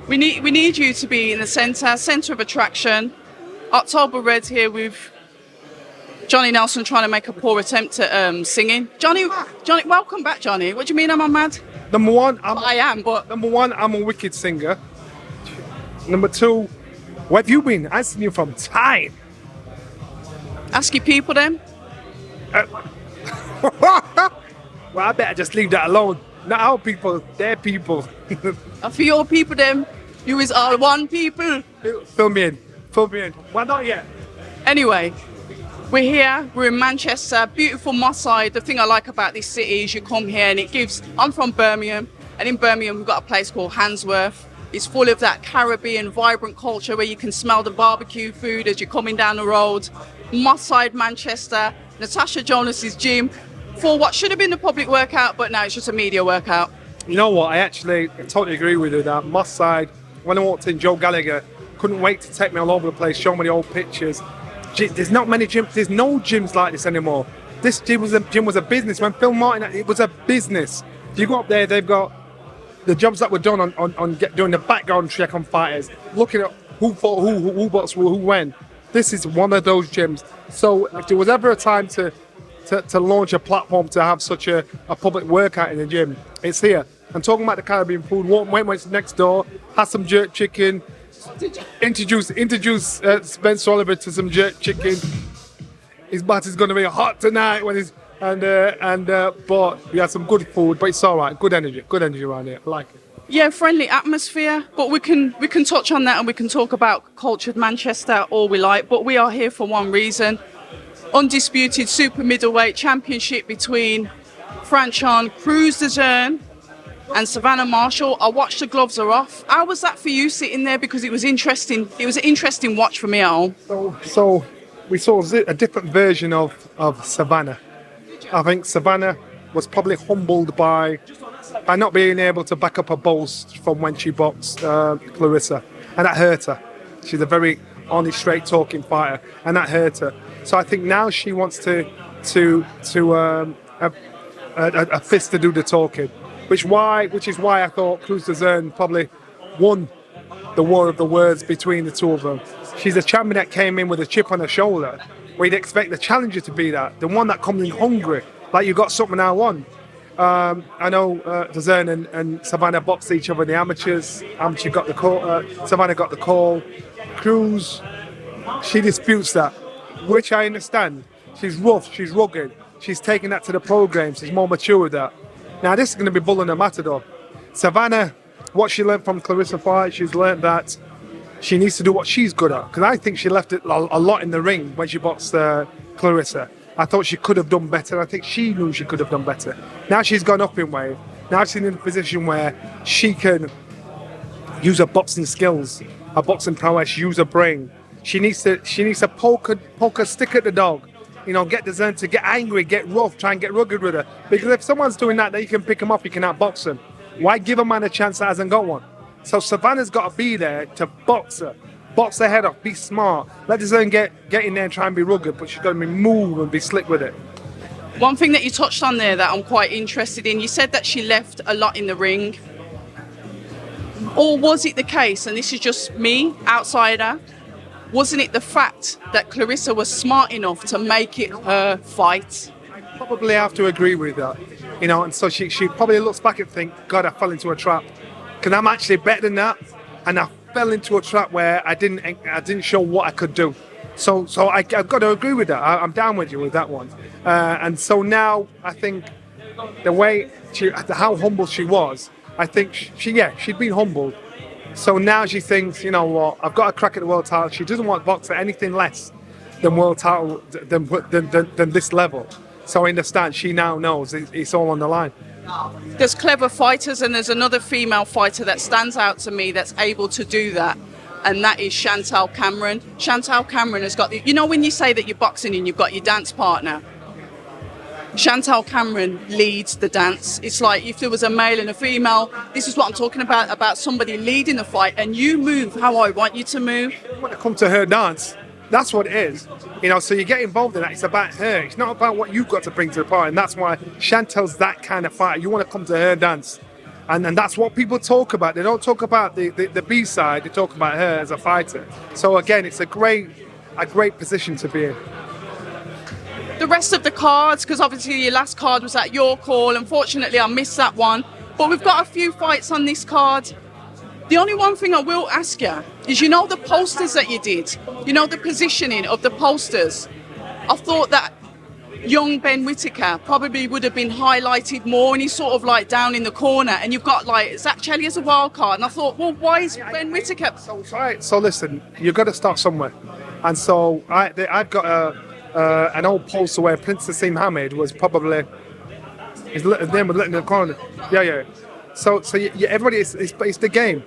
We need you to be in the centre of attraction. October Red here with Johnny Nelson trying to make a poor attempt at singing. Johnny, welcome back, Johnny. What do you mean I'm mad? Number one, I am, but number one, I'm a wicked singer. Number two, where have you been? I've seen you from time. ask your people then. Well, I better just leave that alone. Not our people, their people. And for your people then, you is all one people. Fill me in. Fill me in. Why not yet? Anyway, we're here, we're in Manchester, beautiful Moss Side. The thing I like about this city is you come here and it gives, I'm from Birmingham, and in Birmingham we've got a place called Handsworth. It's full of that Caribbean, vibrant culture where you can smell the barbecue food as you're coming down the road. Moss Side, Manchester, Natasha Jonas's gym, for what should have been a public workout, but now it's just a media workout. You know what? I totally agree with you that Moss Side, when I walked in, Joe Gallagher couldn't wait to take me all over the place, show me the old pictures. There's not many gyms, there's no gyms like this anymore. This gym was a business. When Phil Martin, it was a business. You go up there, they've got the jobs that were done on doing the background check on fighters, looking at who fought who boxed who when. This is one of those gyms. So if there was ever a time to launch a platform to have such a public workout in the gym, it's here. And talking about the Caribbean food, went next door, had some jerk chicken, introduce Spencer Oliver to some jerk chicken. His batter's going to be hot tonight when he's but we had some good food, but it's all right. Good energy around here. I like it. Yeah, friendly atmosphere, but we can touch on that and we can talk about cultured Manchester all we like, but we are here for one reason. Undisputed super middleweight championship between Franchon Cruz de Zern and Savannah Marshall. I watched the gloves are off. How was that for you sitting there? Because it was interesting. It was an interesting watch for me at home. So we saw a different version of Savannah. I think Savannah was probably humbled by not being able to back up a boast from when she boxed Clarissa, and that hurt her. She's a very honest, straight talking fighter, and that hurt her. So I think now she wants a fist to do the talking, which is why I thought Cruz de Zern probably won the war of the words between the two of them. She's a champion that came in with a chip on her shoulder. We'd expect the challenger to be that, the one that comes in hungry, like you got something I want. I know de Zern and Savannah boxed each other in the amateurs. Amateur got the call. Savannah got the call. Cruz, she disputes that, which I understand. She's rough, she's rugged, she's taking that to the pro games, she's more mature with that. Now this is going to be bull in the matador. Savannah, what she learned from Clarissa fight, she's learned that she needs to do what she's good at. Because I think she left it a lot in the ring when she boxed Clarissa. I thought she could have done better. I think she knew she could have done better. Now she's gone up in weight. Now she's in a position where she can use her boxing skills, her boxing prowess, use her brain. She needs to poke a stick at the dog. You know, get the Zern to get angry, get rough, try and get rugged with her. Because if someone's doing that, then you can pick him up, you can outbox him. Why give a man a chance that hasn't got one? So Savannah's got to be there to box her. Box her head off, be smart. Let the Zern get in there and try and be rugged, but she's got to be move and be slick with it. One thing that you touched on there that I'm quite interested in, you said that she left a lot in the ring. Or was it the case, and this is just me, outsider, wasn't it the fact that Clarissa was smart enough to make it her fight? I probably have to agree with that. You know, and so she probably looks back and think, God, I fell into a trap. Because I'm actually better than that, and I fell into a trap where I didn't show what I could do. So I've got to agree with that. I'm down with you with that one. And so now I think the way how humble she was, I think she'd been humbled. So now she thinks, you know what, I've got a crack at the world title. She doesn't want to box at anything less than world title than this level. So I understand. She now knows it's all on the line. There's clever fighters, and there's another female fighter that stands out to me that's able to do that, and that is Chantal Cameron. Chantal Cameron has got you know when you say that you're boxing and you've got your dance partner, Chantal Cameron leads the dance. It's like if there was a male and a female, this is what I'm talking about somebody leading the fight, and you move how I want you to move. When it comes to her dance, that's what it is. You know, so you get involved in that. It's about her. It's not about what you've got to bring to the party. And that's why Chantal's that kind of fighter. You want to come to her dance. And that's what people talk about. They don't talk about the B side. They talk about her as a fighter. So again, it's a great position to be in. The rest of the cards, because obviously your last card was at your call. Unfortunately, I missed that one. But we've got a few fights on this card. The only one thing I will ask you is, you know, the posters that you did, you know, the positioning of the posters. I thought that young Ben Whittaker probably would have been highlighted more, and he's sort of like down in the corner, and you've got like Zach Chelly as a wild card, and I thought, well, why is Ben Whittaker? So listen, you've got to start somewhere, and so I've got an old poster where Prince Nassim Hamid was probably his name was lit in the corner. Yeah. So everybody, it's the game.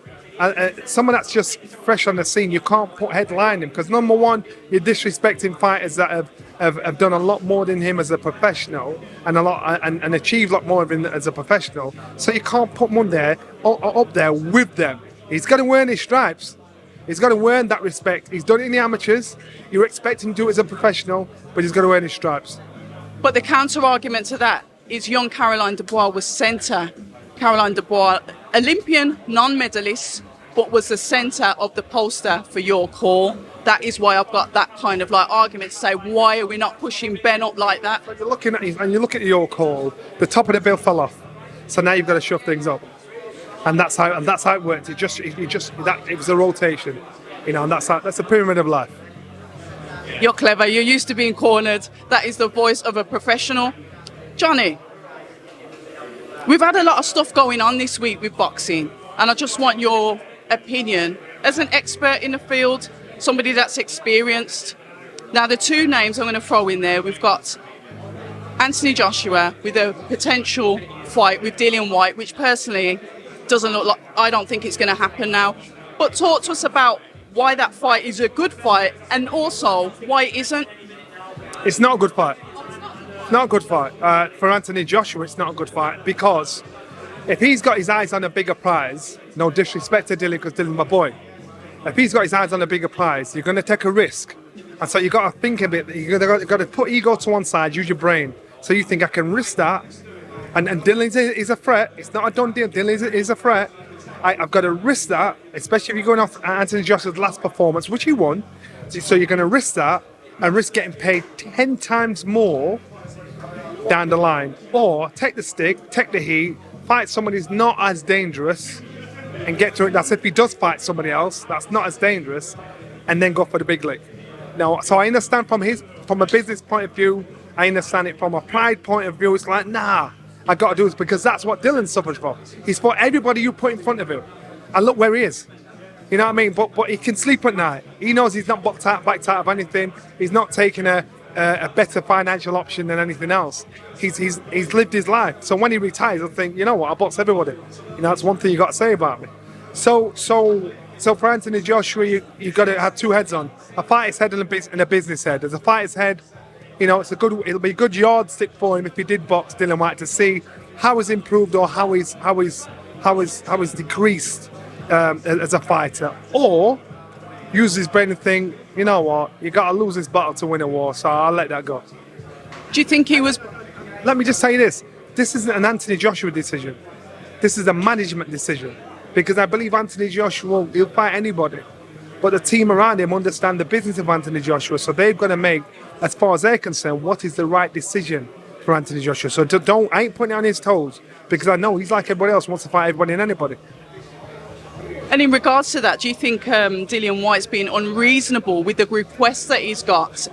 Someone that's just fresh on the scene, you can't put headline him, because number one, you're disrespecting fighters that have done a lot more than him as a professional and achieved a lot more than as a professional. So you can't put one there up there with them. He's got to earn his stripes. He's got to earn that respect. He's done it in the amateurs. You're expecting him to do it as a professional, but he's got to earn his stripes. But the counter argument to that is young Caroline Dubois was centre. Caroline Dubois, Olympian, non-medalist, but was the centre of the poster for your call. That is why I've got that kind of like argument to say, why are we not pushing Ben up like that? But you're looking at you look at your call, the top of the bill fell off, so now you've got to shove things up, and that's how it worked. It was a rotation, you know, and that's a pyramid of life. You're clever. You're used to being cornered. That is the voice of a professional. Johnny, we've had a lot of stuff going on this week with boxing, and I just want your opinion as an expert in the field, somebody that's experienced. Now, the two names I'm going to throw in there, we've got Anthony Joshua with a potential fight with Dillian Whyte, which personally doesn't look like, I don't think it's going to happen now. But talk to us about why that fight is a good fight, and also why it isn't. It's not a good fight. Not a good fight. For Anthony Joshua, it's not a good fight, because if he's got his eyes on a bigger prize, no disrespect to Dillian, because Dillian's my boy. If he's got his eyes on a bigger prize, you're going to take a risk. And so you've got to think a bit. You've got to put ego to one side, use your brain. So you think, I can risk that. And Dillian is a threat. It's not a done deal. Dillian is a threat. I've got to risk that, especially if you're going off Anthony Joshua's last performance, which he won. So you're going to risk that and risk getting paid 10 times more down the line. Or take the stick, take the heat, fight somebody who's not as dangerous and get to it. That's if he does fight somebody else that's not as dangerous, and then go for the big league. Now, so I understand from a business point of view, I understand it from a pride point of view. It's like, nah, I got to do this, because that's what Dillian suffers from. He's fought everybody you put in front of him, and look where he is. You know what I mean? But he can sleep at night. He knows he's not backed out of anything. He's not taking a better financial option than anything else. He's lived his life. So when he retires, he'll think, you know what, I box everybody. You know, that's one thing you got to say about me. So for Anthony Joshua, you got to have two heads on: a fighter's head and a business head. As a fighter's head, you know, it'll be a good yardstick for him if he did box Dillian Whyte, to see how he's improved or how he's decreased as a fighter, or use his brain and think, you know what, you got to lose this battle to win a war, so I'll let that go. Do you think he was? Let me just say this: this isn't an Anthony Joshua decision. This is a management decision, because I believe Anthony Joshua, he'll fight anybody, but the team around him understand the business of Anthony Joshua, so they've got to make, as far as they're concerned, what is the right decision for Anthony Joshua. So I ain't putting it on his toes, because I know he's like everybody else, wants to fight everybody and anybody. And in regards to that, do you think Dillian Whyte's being unreasonable with the requests that he's got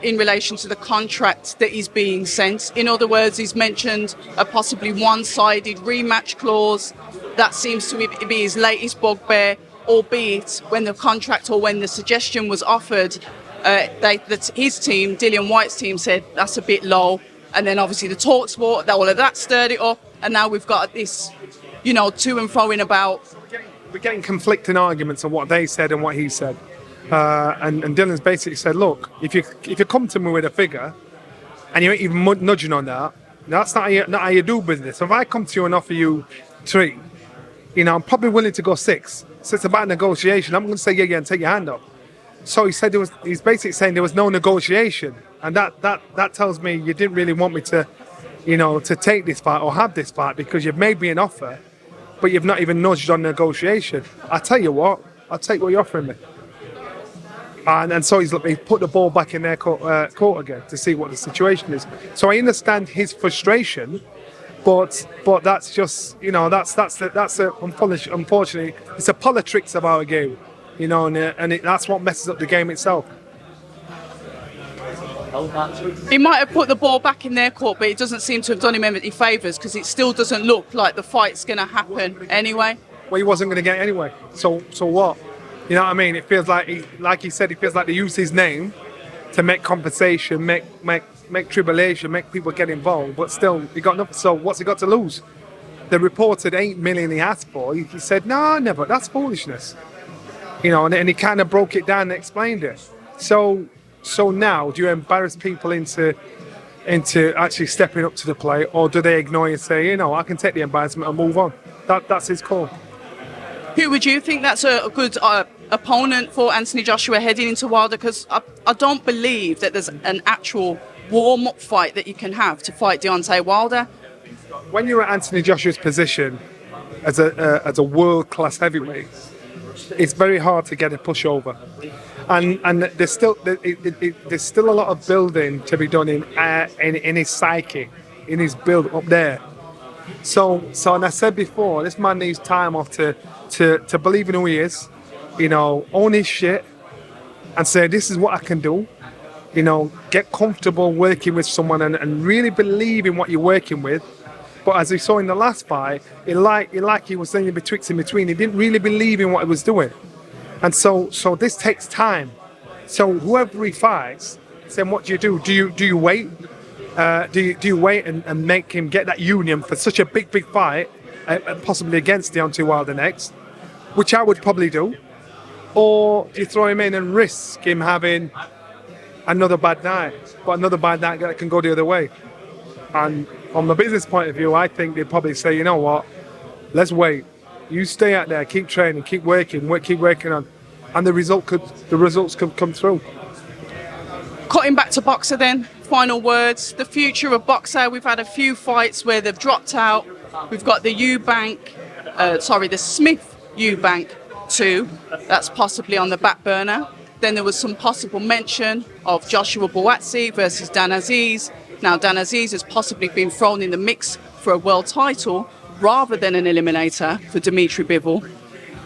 in relation to the contract that he's being sent? In other words, he's mentioned a possibly one-sided rematch clause. That seems to be his latest bugbear, albeit when the contract or when the suggestion was offered, his team, Dillian Whyte's team, said that's a bit low. And then obviously the talks all of that stirred it up. And now we've got this, you know, to and fro in about. We're getting conflicting arguments on what they said and what he said. And Dylan's basically said, look, if you come to me with a figure and you ain't even nudging on that, that's not how you do business. So if I come to you and offer you 3, you know, I'm probably willing to go 6. So it's about negotiation. I'm going to say yeah, and take your hand up. So he said he's basically saying there was no negotiation. And that tells me you didn't really want me to, you know, to take this fight or have this fight, because you've made me an offer but you've not even nudged on negotiation. I tell you what, I'll take what you're offering me. And so he put the ball back in their court again to see what the situation is. So I understand his frustration, but that's just, you know, unfortunately, it's a politics of our game, you know, and that's what messes up the game itself. He might have put the ball back in their court, but it doesn't seem to have done him any favours because it still doesn't look like the fight's going to happen anyway. Well, he wasn't going to get it anyway. So what? You know what I mean? It feels like he said, it feels like they use his name to make conversation, make tribulation, make people get involved. But still, he got nothing. So what's he got to lose? The reported 8 million he asked for. He said, no, never. That's foolishness. You know, and he kind of broke it down and explained it. So now, do you embarrass people into actually stepping up to the plate, or do they ignore you and say, you know, I can take the embarrassment and move on? That's his call. Who would you think that's a good opponent for Anthony Joshua heading into Wilder? Because I don't believe that there's an actual warm-up fight that you can have to fight Deontay Wilder. When you're at Anthony Joshua's position as a world-class heavyweight, it's very hard to get a pushover. And there's still a lot of building to be done in his psyche, in his build up there. So and I said before, this man needs time off to believe in who he is, you know, own his shit, and say this is what I can do. You know, get comfortable working with someone and really believe in what you're working with. But as we saw in the last fight, he was saying betwixt in between. He didn't really believe in what he was doing. And so this takes time. So whoever he fights, then what do? Do you wait? Do you wait and make him get that union for such a big fight, possibly against Deontay Wilder next, which I would probably do, or do you throw him in and risk him having another bad night, but another bad night that can go the other way? And from the business point of view, I think they'd probably say, you know what, let's wait. You stay out there, keep training, keep working on, and the results could come through. Cutting back to boxer then, final words. The future of boxer, we've had a few fights where they've dropped out. We've got the the Smith Eubank 2, that's possibly on the back burner. Then there was some possible mention of Joshua Buatsi versus Dan Aziz. Now Dan Aziz has possibly been thrown in the mix for a world title rather than an eliminator for Dimitri Bivol.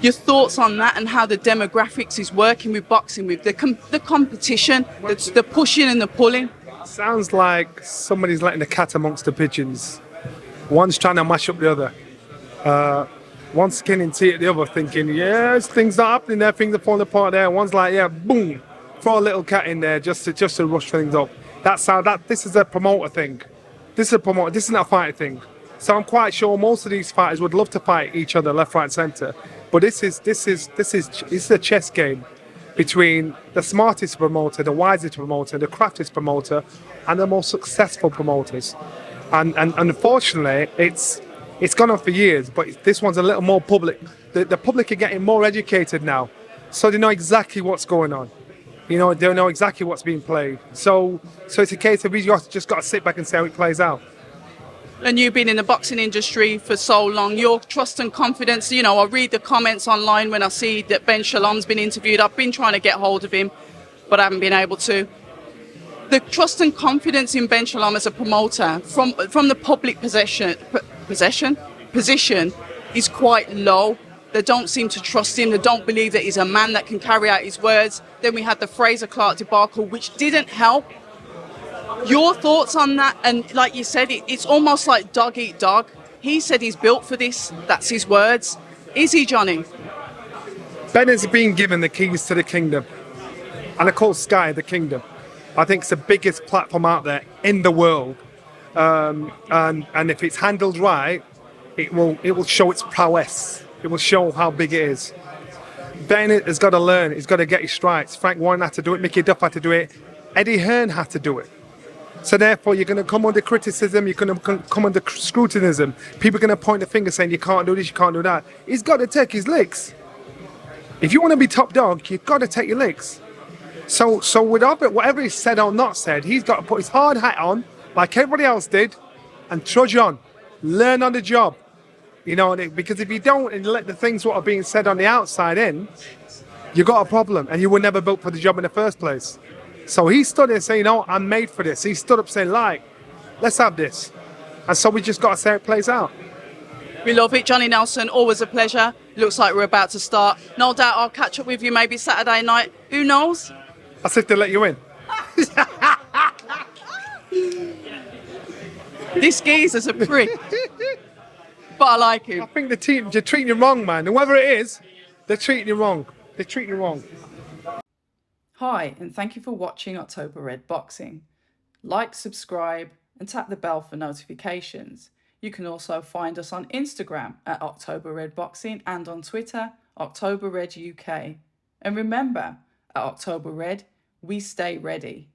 Your thoughts on that and how the demographics is working with boxing, with the competition, the pushing and the pulling? Sounds like somebody's letting the cat amongst the pigeons. One's trying to mash up the other. One's skinning teeth at the other, thinking, yes, things are happening there, things are falling apart there. One's like, yeah, boom, throw a little cat in there just to rush things up. That's how this is a promoter thing. This is not a fighter thing. So I'm quite sure most of these fighters would love to fight each other left, right, centre. But this is a chess game between the smartest promoter, the wisest promoter, the craftiest promoter, and the most successful promoters. And unfortunately, it's gone on for years, but this one's a little more public. The public are getting more educated now, so they know exactly what's going on. You know, they know exactly what's being played. So it's a case of you just got to sit back and see how it plays out. And you've been in the boxing industry for so long, your trust and confidence, you know, I read the comments online when I see that Ben Shalom's been interviewed. I've been trying to get hold of him, but I haven't been able to. The trust and confidence in Ben Shalom as a promoter from the public position is quite low. They don't seem to trust him. They don't believe that he's a man that can carry out his words. Then we had the Fraser Clark debacle, which didn't help. Your thoughts on that? And like you said, it's almost like dog eat dog. He said he's built for this. That's his words. Is he, Johnny? Ben has been given the keys to the kingdom. And I call Sky the kingdom. I think it's the biggest platform out there in the world. And if it's handled right, it will show its prowess. It will show how big it is. Ben has got to learn. He's got to get his stripes. Frank Warren had to do it. Mickey Duff had to do it. Eddie Hearn had to do it. So therefore, you're going to come under criticism. You're going to come under scrutinism. People are going to point the finger saying, you can't do this, you can't do that. He's got to take his licks. If you want to be top dog, you've got to take your licks. So whatever he's said or not said, he's got to put his hard hat on, like everybody else did, and trudge on. Learn on the job. You know, because if you don't and let the things what are being said on the outside in, you got a problem, and you were never built for the job in the first place. So he stood there saying, "No, I'm made for this." He stood up saying, "Like, let's have this," and so we just got to see how it plays out. We love it. Johnny Nelson, always a pleasure. Looks like we're about to start. No doubt I'll catch up with you maybe Saturday night. Who knows? As if they let you in. This geezer's a prick. But I like him. I think they're treating you wrong, man. Whoever it is, they're treating you wrong. They're treating you wrong. Hi, and thank you for watching October Red Boxing. Like, subscribe, and tap the bell for notifications. You can also find us on Instagram at October Red Boxing and on Twitter, October Red UK. And remember, at October Red, we stay ready.